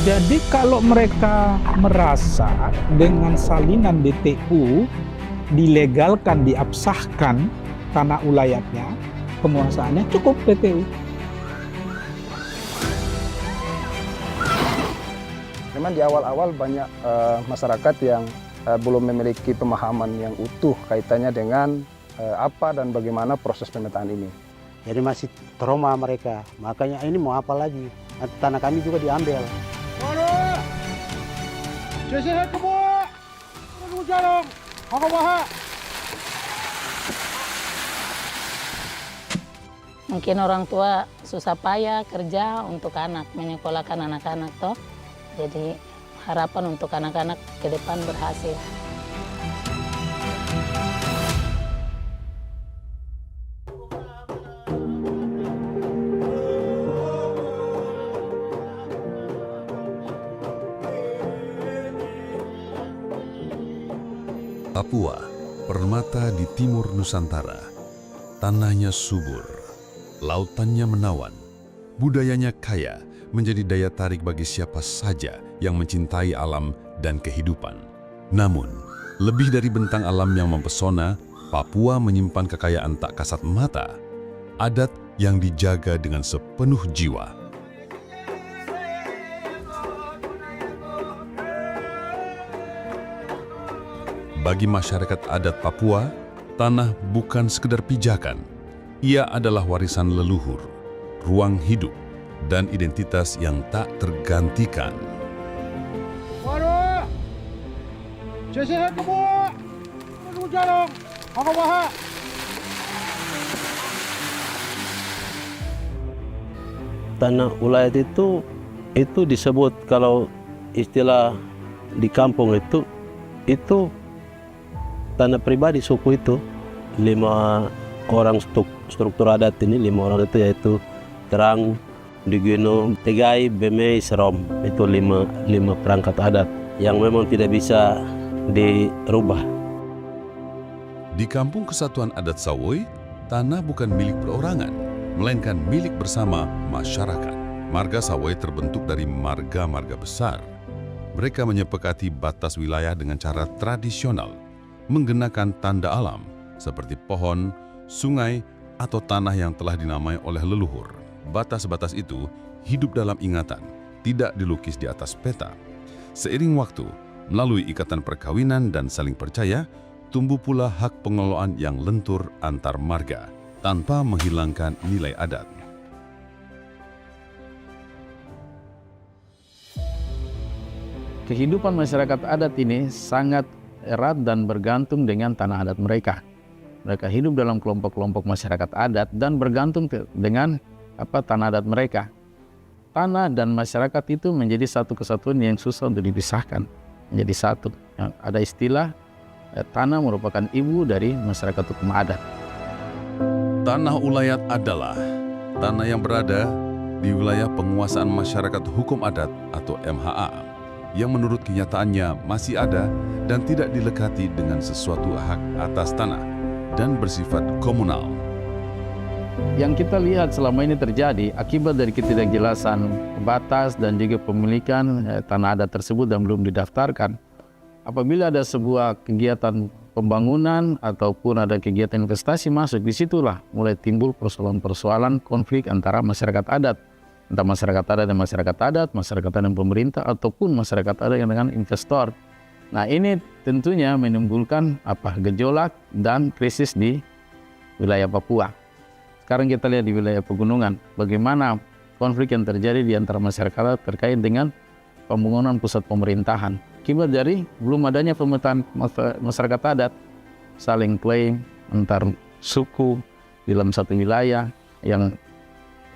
Jadi kalau mereka merasa dengan salinan DTU dilegalkan, diabsahkan tanah ulayatnya, penguasaannya cukup DTU. Memang di awal-awal banyak masyarakat yang belum memiliki pemahaman yang utuh kaitannya dengan apa dan bagaimana proses pemetaan ini. Jadi masih trauma mereka, makanya ini mau apa lagi? Tanah kami juga diambil. Mungkin orang tua susah payah kerja untuk anak, menyekolahkan anak-anak toh. Jadi harapan untuk anak-anak ke depan berhasil. Papua, permata di timur Nusantara. Tanahnya subur, lautannya menawan, budayanya kaya, menjadi daya tarik bagi siapa saja yang mencintai alam dan kehidupan. Namun, lebih dari bentang alam yang mempesona, Papua menyimpan kekayaan tak kasat mata, adat yang dijaga dengan sepenuh jiwa. Bagi masyarakat adat Papua, tanah bukan sekedar pijakan. Ia adalah warisan leluhur, ruang hidup, dan identitas yang tak tergantikan. Tanah ulayat itu disebut kalau istilah di kampung itu tanah pribadi suku itu 5 orang struktur adat ini 5 orang itu yaitu Terang, Digino, Tegai, Bemei, Serom. Itu 5 perangkat adat yang memang tidak bisa dirubah. Di Kampung Kesatuan Adat Sawoi, tanah bukan milik perorangan, melainkan milik bersama masyarakat. Marga Sawoi terbentuk dari marga-marga besar. Mereka menyepakati batas wilayah dengan cara tradisional, menggunakan tanda alam seperti pohon, sungai, atau tanah yang telah dinamai oleh leluhur. Batas-batas itu hidup dalam ingatan, tidak dilukis di atas peta. Seiring waktu, melalui ikatan perkawinan dan saling percaya, tumbuh pula hak pengelolaan yang lentur antar marga, tanpa menghilangkan nilai adat. Kehidupan masyarakat adat ini sangat erat dan bergantung dengan tanah adat mereka. Mereka hidup dalam kelompok-kelompok masyarakat adat dan bergantung dengan tanah adat mereka. Tanah dan masyarakat itu menjadi satu kesatuan yang susah untuk dipisahkan, menjadi satu. Ada istilah tanah merupakan ibu dari masyarakat hukum adat. Tanah ulayat adalah tanah yang berada di wilayah penguasaan masyarakat hukum adat atau MHA, yang menurut kenyataannya masih ada dan tidak dilekati dengan sesuatu hak atas tanah dan bersifat komunal. Yang kita lihat selama ini terjadi akibat dari ketidakjelasan batas dan juga pemilikan tanah adat tersebut dan belum didaftarkan. Apabila ada sebuah kegiatan pembangunan ataupun ada kegiatan investasi masuk, disitulah mulai timbul persoalan-persoalan konflik antara masyarakat adat. Entah masyarakat adat dan masyarakat adat, masyarakat adat dan pemerintah, ataupun masyarakat adat yang dengan investor. Nah, ini tentunya menimbulkan gejolak dan krisis di wilayah Papua. Sekarang kita lihat di wilayah pegunungan, bagaimana konflik yang terjadi di antara masyarakat adat terkait dengan pembangunan pusat pemerintahan. Akibat dari belum adanya pemetaan masyarakat adat, saling klaim antar suku di dalam satu wilayah yang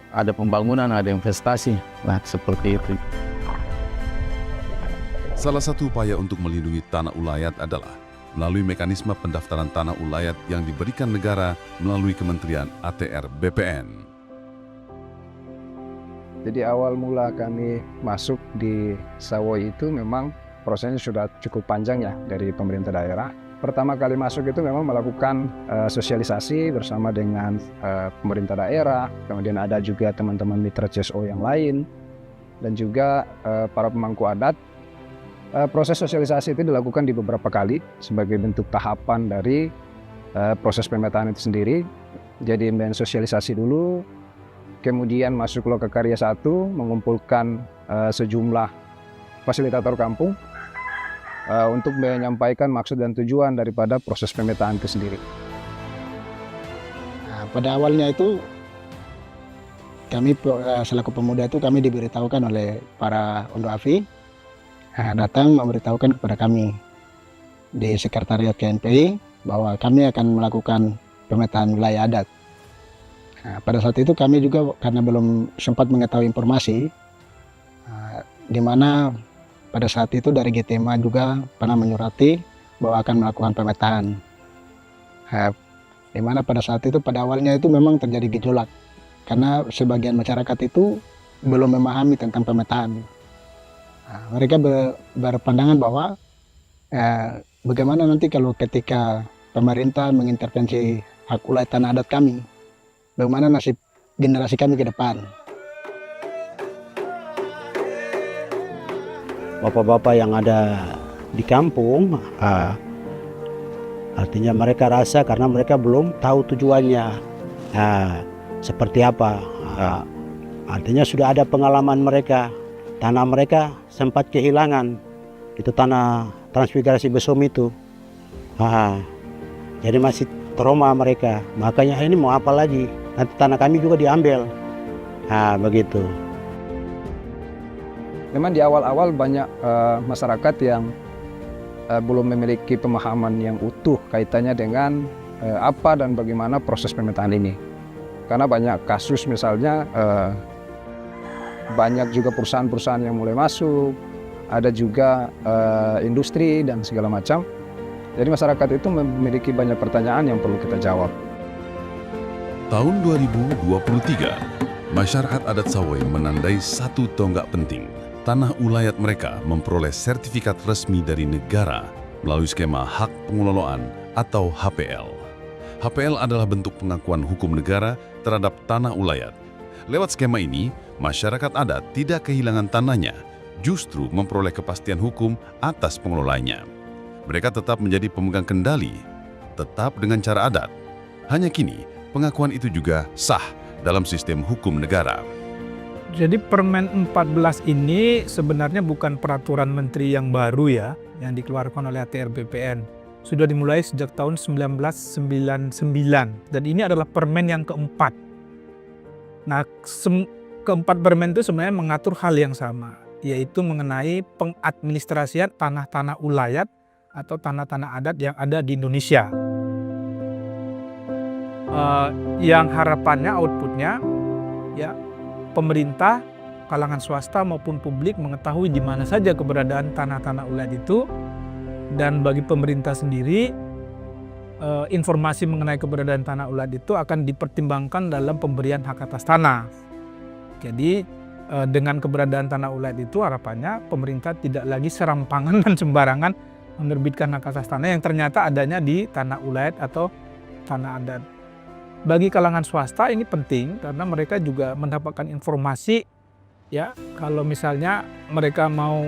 ada pembangunan, ada investasi. Nah, seperti itu. Salah satu upaya untuk melindungi tanah ulayat adalah melalui mekanisme pendaftaran tanah ulayat yang diberikan negara melalui Kementerian ATR BPN. Jadi awal mula kami masuk di Sawoi itu memang prosesnya sudah cukup panjang ya dari pemerintah daerah. Pertama kali masuk itu memang melakukan sosialisasi bersama dengan pemerintah daerah, kemudian ada juga teman-teman mitra CSO yang lain. dan juga para pemangku adat. Proses sosialisasi itu dilakukan di beberapa kali sebagai bentuk tahapan dari proses pemetaan itu sendiri. Jadi mensosialisasi dulu, kemudian masuk Lokakarya 1, mengumpulkan sejumlah fasilitator kampung untuk menyampaikan maksud dan tujuan daripada proses pemetaan itu sendiri. Nah, pada awalnya itu kami selaku pemuda itu kami diberitahukan oleh para Ondo Afi, datang memberitahukan kepada kami di sekretariat KNPI bahwa kami akan melakukan pemetaan wilayah adat. Nah, pada saat itu kami juga karena belum sempat mengetahui informasi, di mana pada saat itu dari GTMA juga pernah menyurati bahwa akan melakukan pemetaan. Di mana pada saat itu pada awalnya itu memang terjadi gejolak karena sebagian masyarakat itu belum memahami tentang pemetaan. Nah, mereka berpandangan bahwa bagaimana nanti kalau ketika pemerintah mengintervensi hak wilayah tanah adat kami, bagaimana nasib generasi kami ke depan. Bapak-bapak yang ada di kampung, artinya mereka rasa karena mereka belum tahu tujuannya seperti apa. Artinya sudah ada pengalaman mereka, tanah mereka sempat kehilangan, itu tanah transmigrasi Besom itu. Jadi masih trauma mereka, makanya ini mau apa lagi, nanti tanah kami juga diambil. Begitu. Memang di awal-awal banyak masyarakat yang belum memiliki pemahaman yang utuh kaitannya dengan apa dan bagaimana proses pemetaan ini. Karena banyak kasus misalnya banyak juga perusahaan-perusahaan yang mulai masuk, ada juga industri dan segala macam. Jadi masyarakat itu memiliki banyak pertanyaan yang perlu kita jawab. Tahun 2023, masyarakat adat Sawai menandai satu tonggak penting. Tanah ulayat mereka memperoleh sertifikat resmi dari negara melalui skema hak pengelolaan atau HPL. HPL adalah bentuk pengakuan hukum negara terhadap tanah ulayat. Lewat skema ini, masyarakat adat tidak kehilangan tanahnya, justru memperoleh kepastian hukum atas pengelolanya. Mereka tetap menjadi pemegang kendali, tetap dengan cara adat. Hanya kini, pengakuan itu juga sah dalam sistem hukum negara. Jadi Permen 14 ini sebenarnya bukan peraturan menteri yang baru ya, yang dikeluarkan oleh ATR BPN. Sudah dimulai sejak tahun 1999 dan ini adalah permen yang keempat. Nah, keempat permen itu sebenarnya mengatur hal yang sama, yaitu mengenai pengadministrasian tanah-tanah ulayat atau tanah-tanah adat yang ada di Indonesia. Yang harapannya outputnya ya pemerintah, kalangan swasta maupun publik mengetahui di mana saja keberadaan tanah-tanah ulayat itu, dan bagi pemerintah sendiri informasi mengenai keberadaan tanah ulayat itu akan dipertimbangkan dalam pemberian hak atas tanah. Jadi dengan keberadaan tanah ulayat itu harapannya pemerintah tidak lagi serampangan dan sembarangan menerbitkan hak atas tanah yang ternyata adanya di tanah ulayat atau tanah adat. Bagi kalangan swasta ini penting karena mereka juga mendapatkan informasi ya, kalau misalnya mereka mau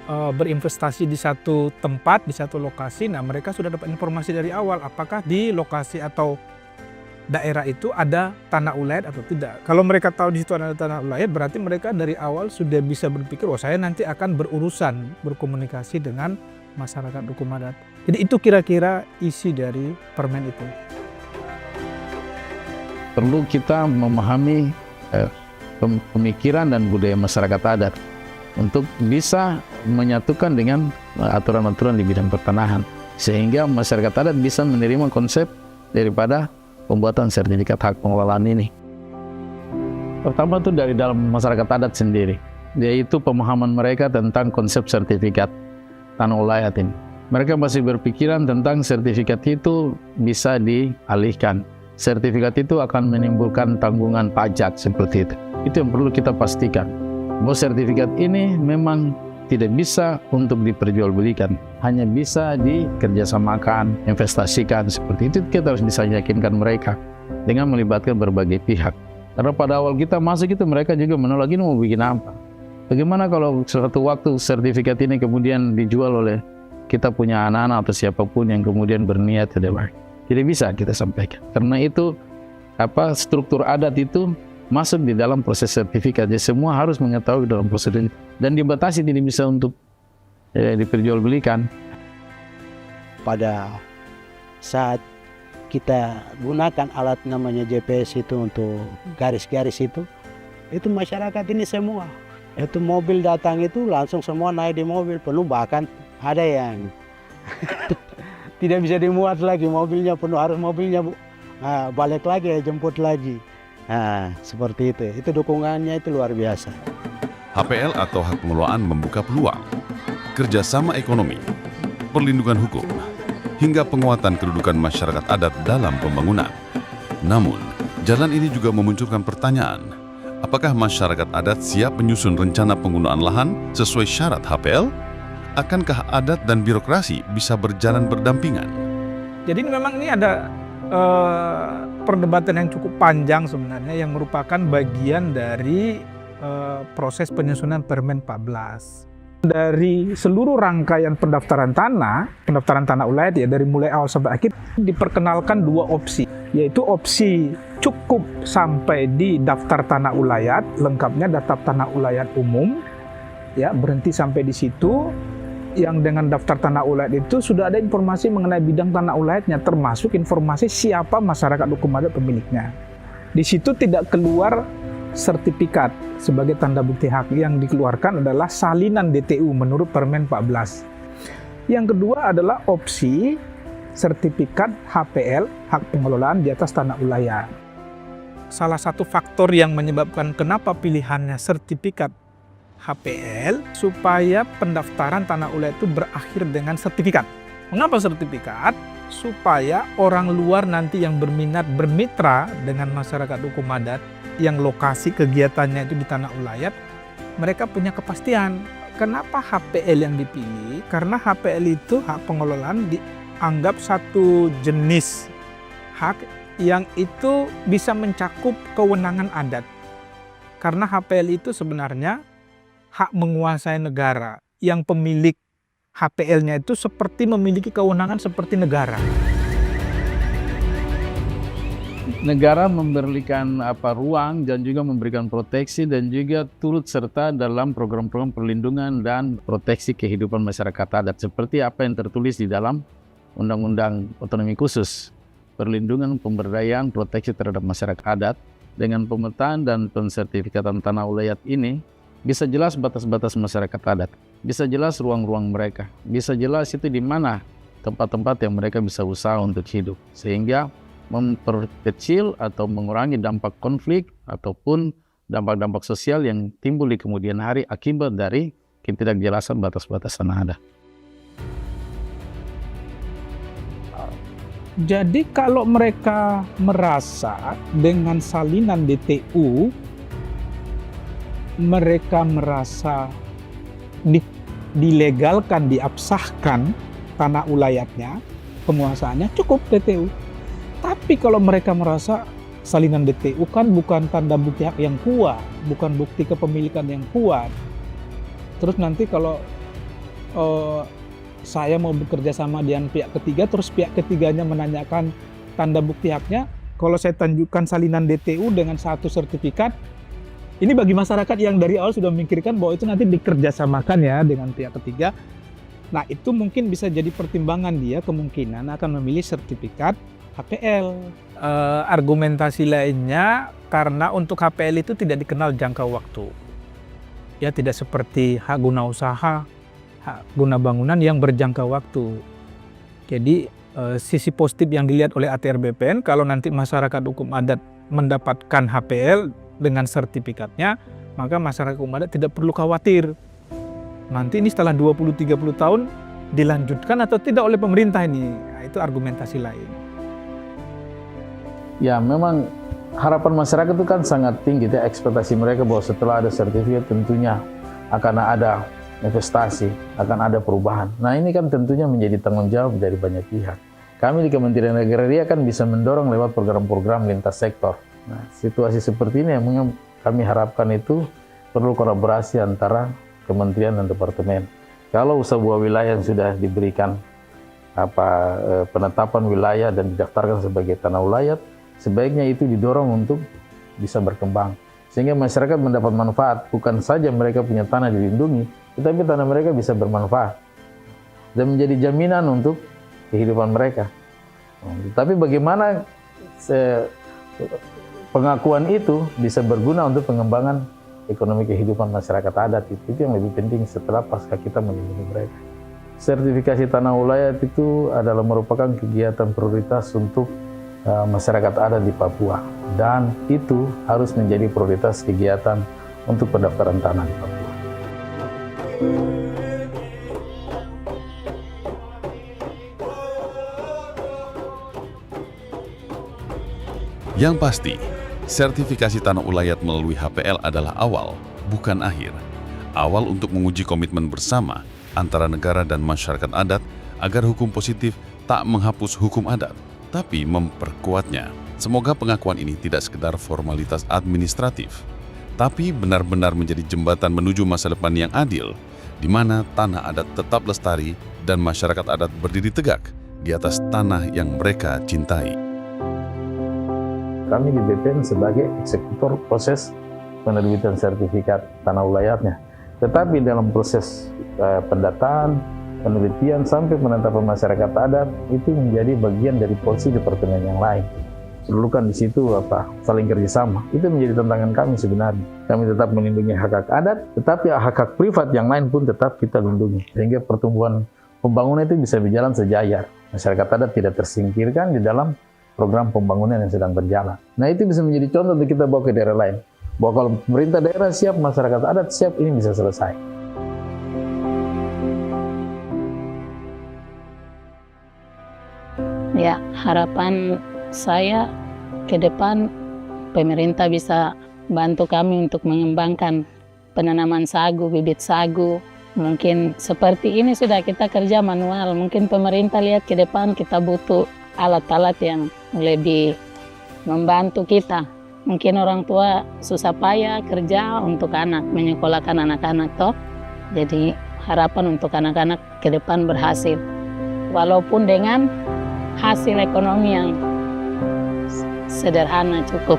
berinvestasi di satu tempat, di satu lokasi, nah mereka sudah dapat informasi dari awal apakah di lokasi atau daerah itu ada tanah ulayat atau tidak. Kalau mereka tahu di situ ada tanah ulayat, berarti mereka dari awal sudah bisa berpikir, oh saya nanti akan berurusan, berkomunikasi dengan masyarakat hukum adat. Jadi itu kira-kira isi dari permen itu. Perlu kita memahami pemikiran dan budaya masyarakat adat untuk bisa menyatukan dengan aturan-aturan di bidang pertanahan, sehingga masyarakat adat bisa menerima konsep daripada pembuatan sertifikat hak pengelolaan ini. Pertama itu dari dalam masyarakat adat sendiri, yaitu pemahaman mereka tentang konsep sertifikat tanah ulayat ini. Mereka masih berpikiran tentang sertifikat itu bisa dialihkan. Sertifikat itu akan menimbulkan tanggungan pajak seperti itu. Itu yang perlu kita pastikan. Bahwa sertifikat ini memang tidak bisa untuk diperjualbelikan, hanya bisa dikerjasamakan, investasikan seperti itu. Kita harus bisa yakinkan mereka dengan melibatkan berbagai pihak. Karena pada awal kita masuk itu mereka juga menolak, ini mau bikin apa? Bagaimana kalau suatu waktu sertifikat ini kemudian dijual oleh kita punya anak-anak atau siapapun yang kemudian berniat tidak bisa kita sampaikan. Karena itu struktur adat itu masuk di dalam proses sertifikat. Jadi semua harus mengetahui dalam proses ini dan dibatasi, tidak bisa untuk diperjualbelikan. Pada saat kita gunakan alat namanya GPS itu untuk garis-garis itu masyarakat ini semua. Itu mobil datang itu langsung semua naik di mobil penuh, bahkan ada yang tidak bisa dimuat lagi, mobilnya penuh, harus mobilnya balik lagi, jemput lagi. Nah, seperti itu. Itu dukungannya itu luar biasa. HPL atau hak pengelolaan membuka peluang, kerjasama ekonomi, perlindungan hukum, hingga penguatan kedudukan masyarakat adat dalam pembangunan. Namun, jalan ini juga memunculkan pertanyaan, apakah masyarakat adat siap menyusun rencana penggunaan lahan sesuai syarat HPL? Akankah adat dan birokrasi bisa berjalan berdampingan? Jadi memang ini ada perdebatan yang cukup panjang sebenarnya, yang merupakan bagian dari proses penyusunan Permen 14. Dari seluruh rangkaian pendaftaran tanah ulayat ya, dari mulai awal sampai akhir diperkenalkan dua opsi, yaitu opsi cukup sampai di daftar tanah ulayat, lengkapnya daftar tanah ulayat umum, ya berhenti sampai di situ. Yang dengan daftar tanah ulayat itu sudah ada informasi mengenai bidang tanah ulayatnya, termasuk informasi siapa masyarakat hukum adat pemiliknya. Di situ tidak keluar sertifikat sebagai tanda bukti hak, yang dikeluarkan adalah salinan DTU menurut Permen 14. Yang kedua adalah opsi sertifikat HPL, hak pengelolaan di atas tanah ulayat. Salah satu faktor yang menyebabkan kenapa pilihannya sertifikat HPL supaya pendaftaran tanah ulayat itu berakhir dengan sertifikat. Mengapa sertifikat? Supaya orang luar nanti yang berminat bermitra dengan masyarakat hukum adat yang lokasi kegiatannya itu di tanah ulayat, mereka punya kepastian. Kenapa HPL yang dipilih? Karena HPL itu hak pengelolaan dianggap satu jenis hak yang itu bisa mencakup kewenangan adat. Karena HPL itu sebenarnya hak menguasai negara, yang pemilik HPL-nya itu seperti memiliki kewenangan seperti negara. Negara memberikan ruang dan juga memberikan proteksi dan juga turut serta dalam program-program perlindungan dan proteksi kehidupan masyarakat adat seperti apa yang tertulis di dalam Undang-Undang Otonomi Khusus, perlindungan, pemberdayaan, proteksi terhadap masyarakat adat. Dengan pemetaan dan pensertifikatan tanah ulayat ini bisa jelas batas-batas masyarakat adat, bisa jelas ruang-ruang mereka, bisa jelas itu di mana tempat-tempat yang mereka bisa usaha untuk hidup, sehingga memperkecil atau mengurangi dampak konflik ataupun dampak-dampak sosial yang timbul di kemudian hari akibat dari ketidakjelasan batas-batas tanah adat. Jadi kalau mereka merasa dengan salinan DTU mereka merasa dilegalkan, diabsahkan tanah ulayatnya, penguasaannya, cukup DTU. Tapi kalau mereka merasa salinan DTU kan bukan tanda bukti hak yang kuat, bukan bukti kepemilikan yang kuat. Terus nanti kalau saya mau bekerja sama dengan pihak ketiga, terus pihak ketiganya menanyakan tanda bukti haknya, kalau saya tunjukkan salinan DTU dengan satu sertifikat, ini bagi masyarakat yang dari awal sudah memikirkan bahwa itu nanti dikerjasamakan ya dengan pihak ketiga. Nah itu mungkin bisa jadi pertimbangan dia kemungkinan akan memilih sertifikat HPL. Argumentasi lainnya karena untuk HPL itu tidak dikenal jangka waktu. Ya tidak seperti hak guna usaha, hak guna bangunan yang berjangka waktu. Jadi sisi positif yang dilihat oleh ATR BPN kalau nanti masyarakat hukum adat mendapatkan HPL dengan sertifikatnya, maka masyarakat hukum adat tidak perlu khawatir. Nanti ini setelah 20-30 tahun dilanjutkan atau tidak oleh pemerintah ini. Nah, itu argumentasi lain. Ya memang harapan masyarakat itu kan sangat tinggi, ya, ekspektasi mereka bahwa setelah ada sertifikat tentunya akan ada investasi, akan ada perubahan. Nah ini kan tentunya menjadi tanggung jawab dari banyak pihak. Kami di Kementerian Agraria kan bisa mendorong lewat program-program lintas sektor. Nah, situasi seperti ini yang kami harapkan itu perlu kolaborasi antara kementerian dan departemen. Kalau sebuah wilayah yang sudah diberikan penetapan wilayah dan didaftarkan sebagai tanah ulayat, sebaiknya itu didorong untuk bisa berkembang. Sehingga masyarakat mendapat manfaat, bukan saja mereka punya tanah dilindungi, tetapi tanah mereka bisa bermanfaat dan menjadi jaminan untuk kehidupan mereka. Tapi bagaimana pengakuan itu bisa berguna untuk pengembangan ekonomi kehidupan masyarakat adat, itu yang lebih penting setelah pasca kita melindungi mereka. Sertifikasi tanah ulayat itu adalah merupakan kegiatan prioritas untuk masyarakat adat di Papua, dan itu harus menjadi prioritas kegiatan untuk pendaftaran tanah di Papua. Yang pasti, sertifikasi tanah ulayat melalui HPL adalah awal, bukan akhir. Awal untuk menguji komitmen bersama antara negara dan masyarakat adat agar hukum positif tak menghapus hukum adat, tapi memperkuatnya. Semoga pengakuan ini tidak sekedar formalitas administratif, tapi benar-benar menjadi jembatan menuju masa depan yang adil, di mana tanah adat tetap lestari dan masyarakat adat berdiri tegak di atas tanah yang mereka cintai. Kami di BPN sebagai eksekutor proses penerbitan sertifikat tanah ulayatnya. Tetapi dalam proses pendataan, penelitian, sampai penetapan masyarakat adat, itu menjadi bagian dari porsi departemen yang lain. Perlukan di situ saling kerjasama. Itu menjadi tantangan kami sebenarnya. Kami tetap melindungi hak-hak adat, tetapi hak-hak privat yang lain pun tetap kita lindungi. Sehingga pertumbuhan pembangunan itu bisa berjalan sejajar. Masyarakat adat tidak tersingkirkan di dalam program pembangunan yang sedang berjalan. Nah, itu bisa menjadi contoh untuk kita bawa ke daerah lain. Bahwa kalau pemerintah daerah siap, masyarakat adat siap, ini bisa selesai. Ya, harapan saya ke depan pemerintah bisa bantu kami untuk mengembangkan penanaman sagu, bibit sagu. Mungkin seperti ini sudah kita kerja manual. Mungkin pemerintah lihat ke depan kita butuh alat-alat yang lebih membantu kita. Mungkin orang tua susah payah kerja untuk anak, menyekolahkan anak-anak toh. Jadi harapan untuk anak-anak ke depan berhasil. Walaupun dengan hasil ekonomi yang sederhana cukup.